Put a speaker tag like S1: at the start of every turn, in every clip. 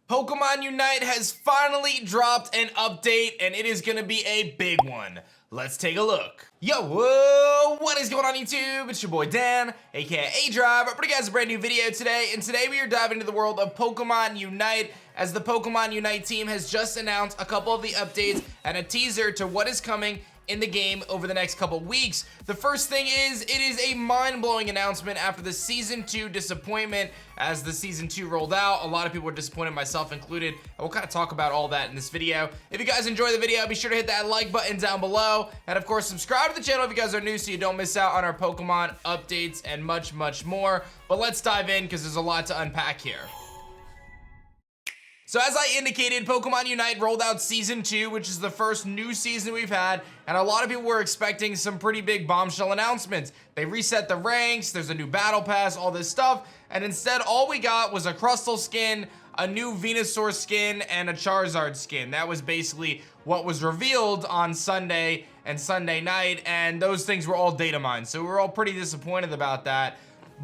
S1: Pokemon Unite has finally dropped an update, and it is gonna be a big one. Let's take a look. Yo, whoa, what is going on YouTube? It's your boy Dan, aka aDrive. I bring you guys a brand new video today, and today we are diving into the world of Pokemon Unite, as the Pokemon Unite team has just announced a couple of the updates and a teaser to what is coming in the game over the next couple weeks. The first thing is, it is a mind-blowing announcement after the Season 2 disappointment. As the Season 2 rolled out, a lot of people were disappointed, myself included, and we'll kind of talk about all that in this video. If you guys enjoy the video, be sure to hit that like button down below, and of course, subscribe to the channel if you guys are new so you don't miss out on our Pokemon updates and much, much more. But let's dive in, because there's a lot to unpack here. So as I indicated, Pokemon Unite rolled out Season 2, which is the first new season we've had, and a lot of people were expecting some pretty big bombshell announcements. They reset the ranks, there's a new battle pass, all this stuff, and instead all we got was a Crustle skin, a new Venusaur skin, and a Charizard skin. That was basically what was revealed on Sunday and Sunday night, and those things were all data mined, so we were all pretty disappointed about that.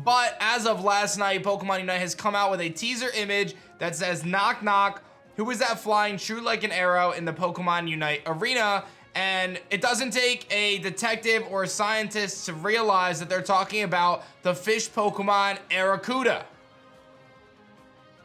S1: But as of last night, Pokemon Unite has come out with a teaser image that says, "Knock knock, who is that flying true like an arrow in the Pokemon Unite arena?" And it doesn't take a detective or a scientist to realize that they're talking about the fish Pokemon Arrokuda.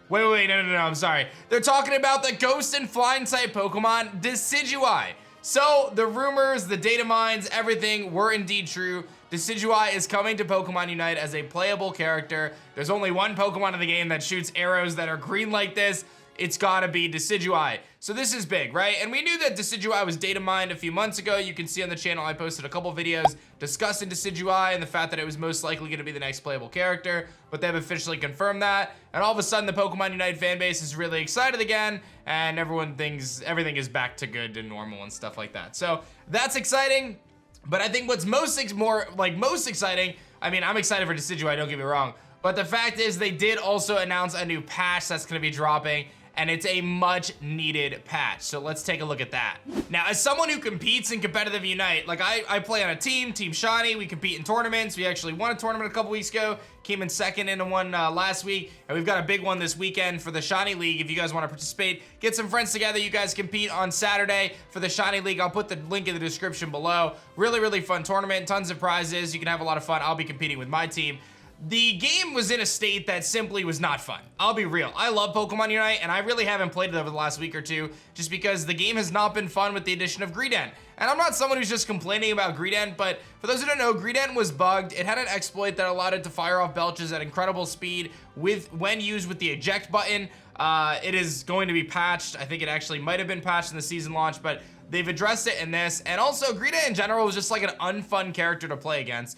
S1: Wait, no, I'm sorry. They're talking about the ghost and flying type Pokemon Decidueye. So the rumors, the data mines, everything were indeed true. Decidueye is coming to Pokemon Unite as a playable character. There's only one Pokemon in the game that shoots arrows that are green like this. It's gotta be Decidueye. So this is big, right? And we knew that Decidueye was data mined a few months ago. You can see on the channel I posted a couple videos discussing Decidueye and the fact that it was most likely gonna be the next playable character, but they've officially confirmed that. And all of a sudden the Pokemon Unite fan base is really excited again, and everyone thinks everything is back to good and normal and stuff like that. So that's exciting. But I think what's most exciting, I mean, I'm excited for Decidueye, don't get me wrong, but the fact is they did also announce a new patch that's gonna be dropping, and it's a much needed patch. So let's take a look at that. Now, as someone who competes in competitive Unite, like I play on a Team Shiny, we compete in tournaments. We actually won a tournament a couple weeks ago, came in second in one last week, and we've got a big one this weekend for the Shiny League. If you guys wanna participate, get some friends together, you guys compete on Saturday for the Shiny League. I'll put the link in the description below. Really, really fun tournament, tons of prizes. You can have a lot of fun. I'll be competing with my team. The game was in a state that simply was not fun. I'll be real. I love Pokemon Unite, and I really haven't played it over the last week or two just because the game has not been fun with the addition of Greedent. And I'm not someone who's just complaining about Greedent, but for those who don't know, Greedent was bugged. It had an exploit that allowed it to fire off belches at incredible speed when used with the eject button. It is going to be patched. I think it actually might have been patched in the season launch, but they've addressed it in this. And also, Greedent in general was just like an unfun character to play against.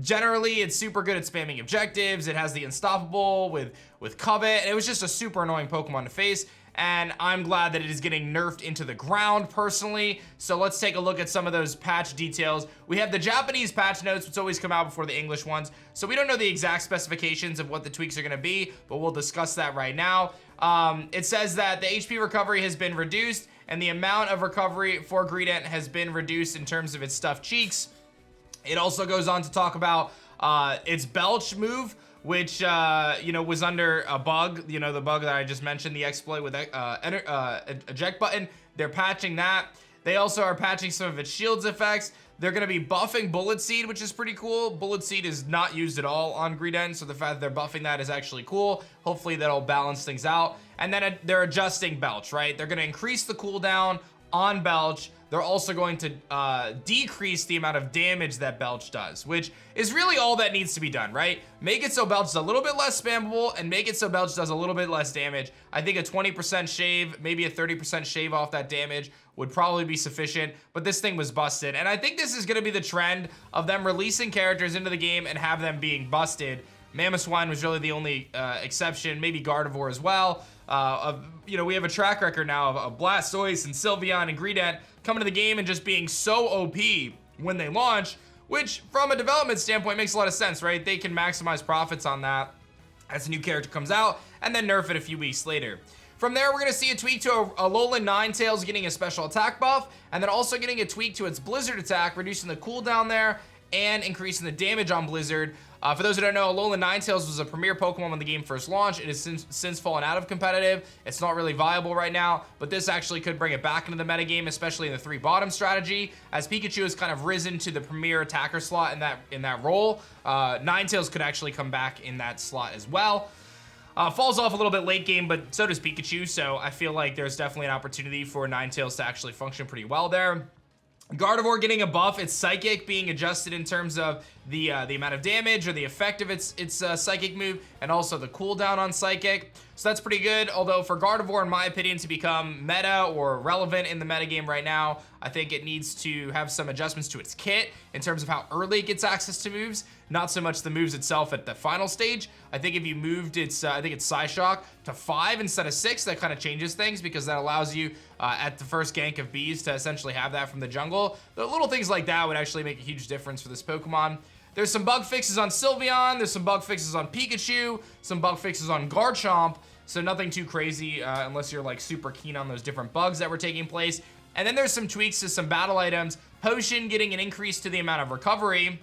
S1: Generally, it's super good at spamming objectives. It has the Unstoppable with Covet, and it was just a super annoying Pokemon to face. And I'm glad that it is getting nerfed into the ground personally. So let's take a look at some of those patch details. We have the Japanese patch notes, which always come out before the English ones. So we don't know the exact specifications of what the tweaks are gonna be, but we'll discuss that right now. It says that the HP recovery has been reduced, and the amount of recovery for Greedent has been reduced in terms of its stuffed cheeks. It also goes on to talk about its belch move, which was under a bug, the bug that I just mentioned, the exploit with eject button. They're patching that. They also are patching some of its shields effects. They're gonna be buffing Bullet Seed, which is pretty cool. Bullet Seed is not used at all on Greedent, so the fact that they're buffing that is actually cool. Hopefully that'll balance things out. And then they're adjusting belch, right? They're gonna increase the cooldown on belch. They're also going to decrease the amount of damage that belch does, which is really all that needs to be done, right? Make it so belch is a little bit less spammable and make it so belch does a little bit less damage. I think a 20% shave, maybe a 30% shave off that damage would probably be sufficient, but this thing was busted. And I think this is gonna be the trend of them releasing characters into the game and have them being busted. Mamoswine was really the only exception, maybe Gardevoir as well. We have a track record now of Blastoise and Sylveon and Greedent coming to the game and just being so OP when they launch, which from a development standpoint makes a lot of sense, right? They can maximize profits on that as a new character comes out and then nerf it a few weeks later. From there, we're gonna see a tweak to a Alolan Ninetales getting a special attack buff, and then also getting a tweak to its Blizzard attack, reducing the cooldown there and increasing the damage on Blizzard. For those who don't know, Alolan Ninetales was a premier Pokemon when the game first launched. It has since fallen out of competitive. It's not really viable right now, but this actually could bring it back into the metagame, especially in the 3 bottom strategy, as Pikachu has kind of risen to the premier attacker slot in that role. Ninetales could actually come back in that slot as well. Falls off a little bit late game, but so does Pikachu, so I feel like there's definitely an opportunity for Ninetales to actually function pretty well there. Gardevoir getting a buff, its Psychic being adjusted in terms of the amount of damage or the effect of its Psychic move, and also the cooldown on Psychic. So that's pretty good, although for Gardevoir, in my opinion, to become meta or relevant in the metagame right now, I think it needs to have some adjustments to its kit in terms of how early it gets access to moves, not so much the moves itself at the final stage. I think if you moved its, I think it's Psyshock to 5 instead of 6, that kind of changes things because that allows you at the first gank of bees to essentially have that from the jungle. The little things like that would actually make a huge difference for this Pokemon. There's some bug fixes on Sylveon, there's some bug fixes on Pikachu, some bug fixes on Garchomp, so nothing too crazy unless you're like super keen on those different bugs that were taking place. And then there's some tweaks to some battle items. Potion getting an increase to the amount of recovery,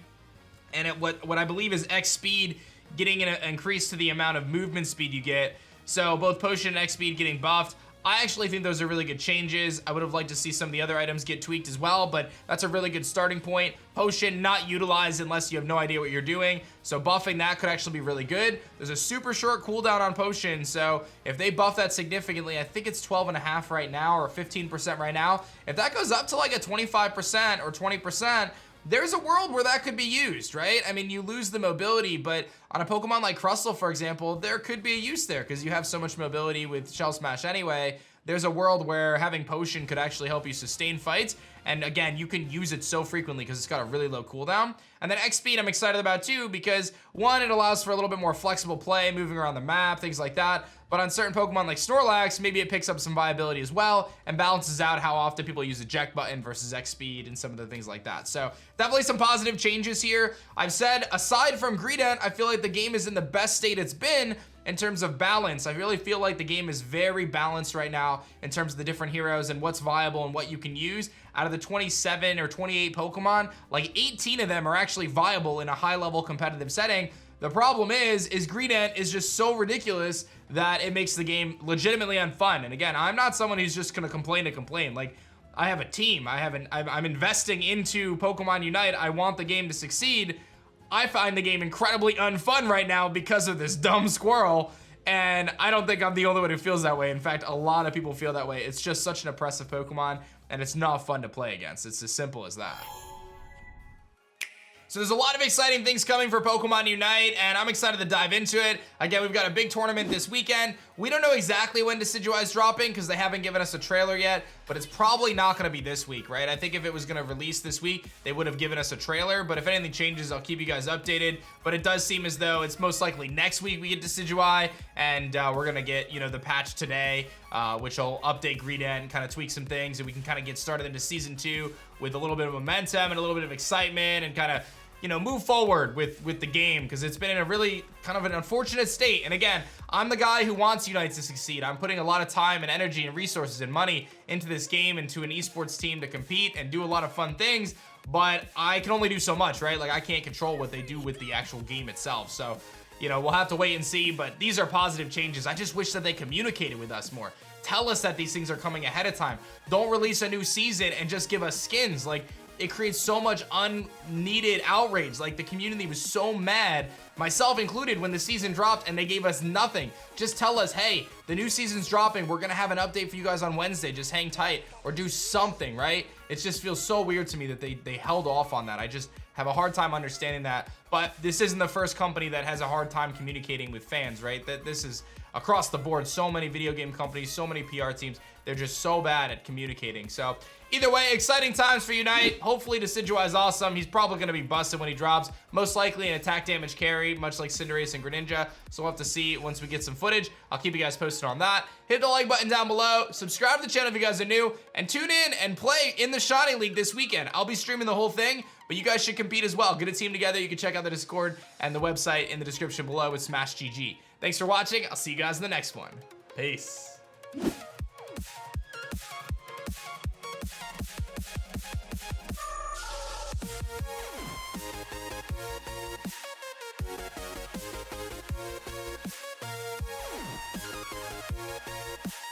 S1: and what I believe is X speed getting an increase to the amount of movement speed you get. So both Potion and X speed getting buffed. I actually think those are really good changes. I would have liked to see some of the other items get tweaked as well, but that's a really good starting point. Potion not utilized unless you have no idea what you're doing, so buffing that could actually be really good. There's a super short cooldown on Potion, so if they buff that significantly, I think it's 12.5 right now or 15% right now. If that goes up to like a 25% or 20%, there's a world where that could be used, right? I mean, you lose the mobility, but on a Pokemon like Crustle, for example, there could be a use there because you have so much mobility with Shell Smash anyway. There's a world where having Potion could actually help you sustain fights. And again, you can use it so frequently because it's got a really low cooldown. And then X Speed I'm excited about too because one, it allows for a little bit more flexible play, moving around the map, things like that. But on certain Pokemon like Snorlax, maybe it picks up some viability as well and balances out how often people use eject button versus X Speed and some of the things like that. So definitely some positive changes here. I've said, aside from Greedent, I feel like the game is in the best state it's been in terms of balance. I really feel like the game is very balanced right now in terms of the different heroes and what's viable and what you can use. Out of the 27 or 28 Pokemon, like 18 of them are actually viable in a high-level competitive setting. The problem is Greedent is just so ridiculous that it makes the game legitimately unfun. And again, I'm not someone who's just gonna complain to complain. Like, I have a team. I'm investing into Pokemon Unite. I want the game to succeed. I find the game incredibly unfun right now because of this dumb squirrel. And I don't think I'm the only one who feels that way. In fact, a lot of people feel that way. It's just such an oppressive Pokemon, and it's not fun to play against. It's as simple as that. So there's a lot of exciting things coming for Pokemon Unite, and I'm excited to dive into it. Again, we've got a big tournament this weekend. We don't know exactly when Decidueye is dropping because they haven't given us a trailer yet, but it's probably not gonna be this week, right? I think if it was gonna release this week, they would have given us a trailer, but if anything changes, I'll keep you guys updated. But it does seem as though it's most likely next week we get Decidueye, and we're gonna get, you know, the patch today, which will update Greedent, kind of tweak some things, and we can kind of get started into Season 2 with a little bit of momentum and a little bit of excitement and kind of, you know, move forward with the game because it's been in a really kind of an unfortunate state. And again, I'm the guy who wants Unite to succeed. I'm putting a lot of time and energy and resources and money into this game and to an esports team to compete and do a lot of fun things, but I can only do so much, right? Like, I can't control what they do with the actual game itself. So, you know, we'll have to wait and see, but these are positive changes. I just wish that they communicated with us more. Tell us that these things are coming ahead of time. Don't release a new season and just give us skins. Like, it creates so much unneeded outrage. Like, the community was so mad, myself included, when the season dropped and they gave us nothing. Just tell us, hey, the new season's dropping. We're gonna have an update for you guys on Wednesday. Just hang tight or do something, right? It just feels so weird to me that they held off on that. I just have a hard time understanding that. But this isn't the first company that has a hard time communicating with fans, right? That this is across the board. So many video game companies, so many PR teams, they're just so bad at communicating. So either way, exciting times for Unite. Hopefully Decidueye is awesome. He's probably going to be busted when he drops, most likely an attack damage carry, much like Cinderace and Greninja. So we'll have to see once we get some footage. I'll keep you guys posted on that. Hit the like button down below, subscribe to the channel if you guys are new, and tune in and play in the Shining League this weekend. I'll be streaming the whole thing, but you guys should compete as well. Get a team together. You can check out the Discord and the website in the description below with Smash GG. Thanks for watching. I'll see you guys in the next one. Peace.